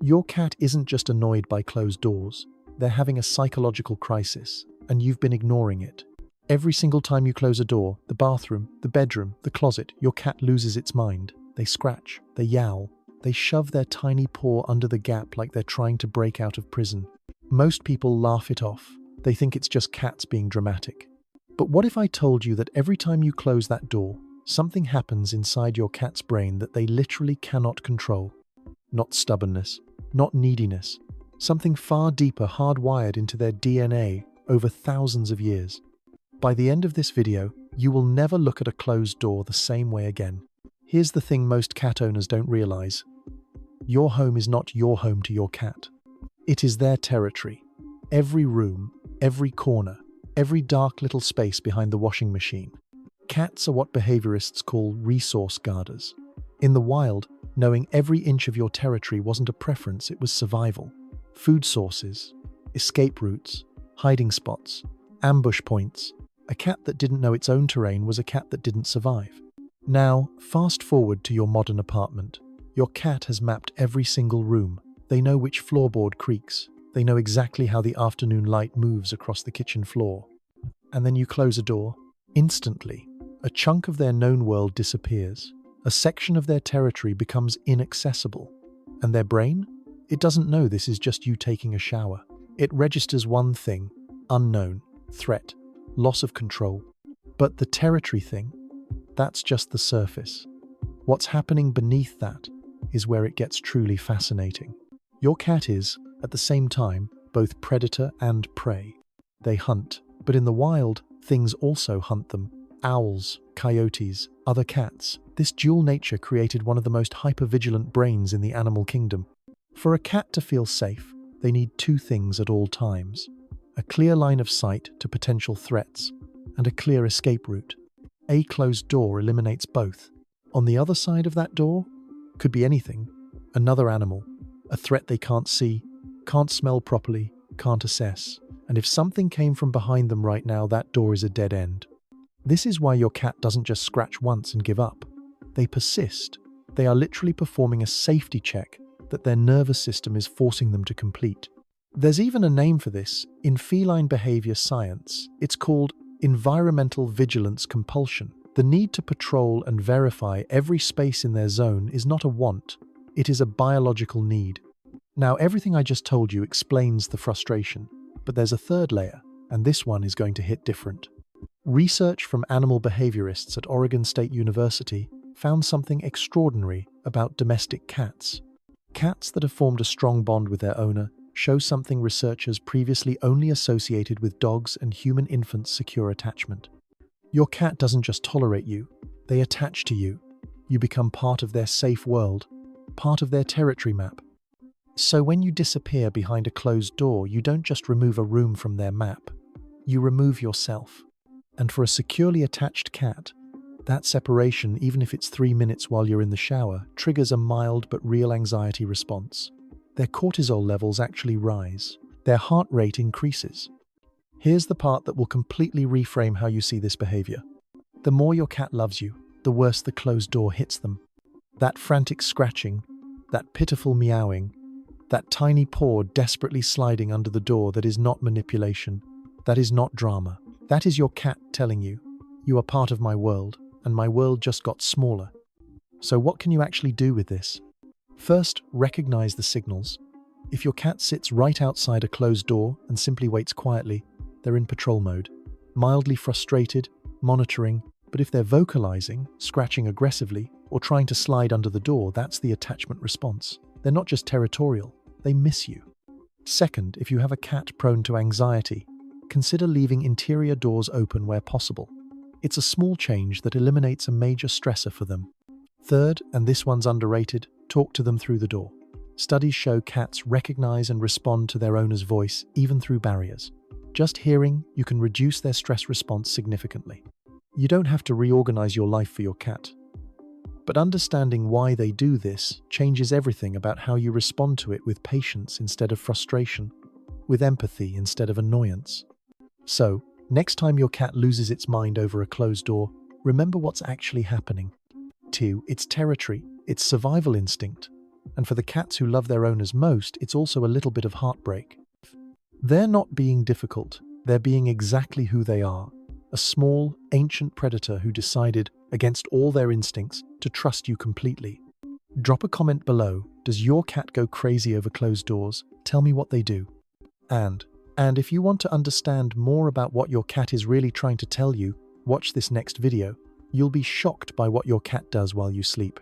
Your cat isn't just annoyed by closed doors. They're having a psychological crisis, and you've been ignoring it. Every single time you close a door, the bathroom, the bedroom, the closet, your cat loses its mind. They scratch, they yowl, they shove their tiny paw under the gap like they're trying to break out of prison. Most people laugh it off. They think it's just cats being dramatic. But what if I told you that every time you close that door, something happens inside your cat's brain that they literally cannot control? Not stubbornness, not neediness, something far deeper hardwired into their DNA over thousands of years. By the end of this video, you will never look at a closed door the same way again. Here's the thing most cat owners don't realize. Your home is not your home to your cat. It is their territory. Every room, every corner, every dark little space behind the washing machine. Cats are what behaviorists call resource guarders. In the wild, knowing every inch of your territory wasn't a preference, it was survival. Food sources, escape routes, hiding spots, ambush points. A cat that didn't know its own terrain was a cat that didn't survive. Now, fast forward to your modern apartment. Your cat has mapped every single room. They know which floorboard creaks. They know exactly how the afternoon light moves across the kitchen floor. And then you close a door. Instantly, a chunk of their known world disappears. A section of their territory becomes inaccessible. And their brain? It doesn't know this is just you taking a shower. It registers one thing: unknown, threat, loss of control. But the territory thing? That's just the surface. What's happening beneath that is where it gets truly fascinating. Your cat is, at the same time, both predator and prey. They hunt, but in the wild, things also hunt them. Owls, coyotes, other cats. This dual nature created one of the most hypervigilant brains in the animal kingdom. For a cat to feel safe, they need two things at all times: a clear line of sight to potential threats, and a clear escape route. A closed door eliminates both. On the other side of that door could be anything: another animal, a threat they can't see, can't smell properly, can't assess. And if something came from behind them right now, that door is a dead end. This is why your cat doesn't just scratch once and give up. They persist. They are literally performing a safety check that their nervous system is forcing them to complete. There's even a name for this in feline behavior science. It's called environmental vigilance compulsion. The need to patrol and verify every space in their zone is not a want, it is a biological need. Now, everything I just told you explains the frustration, but there's a third layer, and this one is going to hit different. Research from animal behaviorists at Oregon State University found something extraordinary about domestic cats. Cats that have formed a strong bond with their owner show something researchers previously only associated with dogs and human infants' secure attachment. Your cat doesn't just tolerate you, they attach to you. You become part of their safe world, part of their territory map. So when you disappear behind a closed door, you don't just remove a room from their map, you remove yourself. And for a securely attached cat, that separation, even if it's 3 minutes while you're in the shower, triggers a mild but real anxiety response. Their cortisol levels actually rise. Their heart rate increases. Here's the part that will completely reframe how you see this behavior. The more your cat loves you, the worse the closed door hits them. That frantic scratching, that pitiful meowing, that tiny paw desperately sliding under the door, that is not manipulation. That is not drama. That is your cat telling you, you are part of my world, and my world just got smaller. So what can you actually do with this? First, recognize the signals. If your cat sits right outside a closed door and simply waits quietly, they're in patrol mode, mildly frustrated, monitoring. But if they're vocalizing, scratching aggressively, or trying to slide under the door, that's the attachment response. They're not just territorial, they miss you. Second, if you have a cat prone to anxiety, consider leaving interior doors open where possible. It's a small change that eliminates a major stressor for them. Third, and this one's underrated, talk to them through the door. Studies show cats recognize and respond to their owner's voice even through barriers. Just hearing, you can reduce their stress response significantly. You don't have to reorganize your life for your cat. But understanding why they do this changes everything about how you respond to it, with patience instead of frustration, with empathy instead of annoyance. So, next time your cat loses its mind over a closed door, remember what's actually happening. 2. Its territory, its survival instinct. And for the cats who love their owners most, it's also a little bit of heartbreak. They're not being difficult, they're being exactly who they are. A small, ancient predator who decided, against all their instincts, to trust you completely. Drop a comment below. Does your cat go crazy over closed doors? Tell me what they do. And if you want to understand more about what your cat is really trying to tell you, watch this next video. You'll be shocked by what your cat does while you sleep.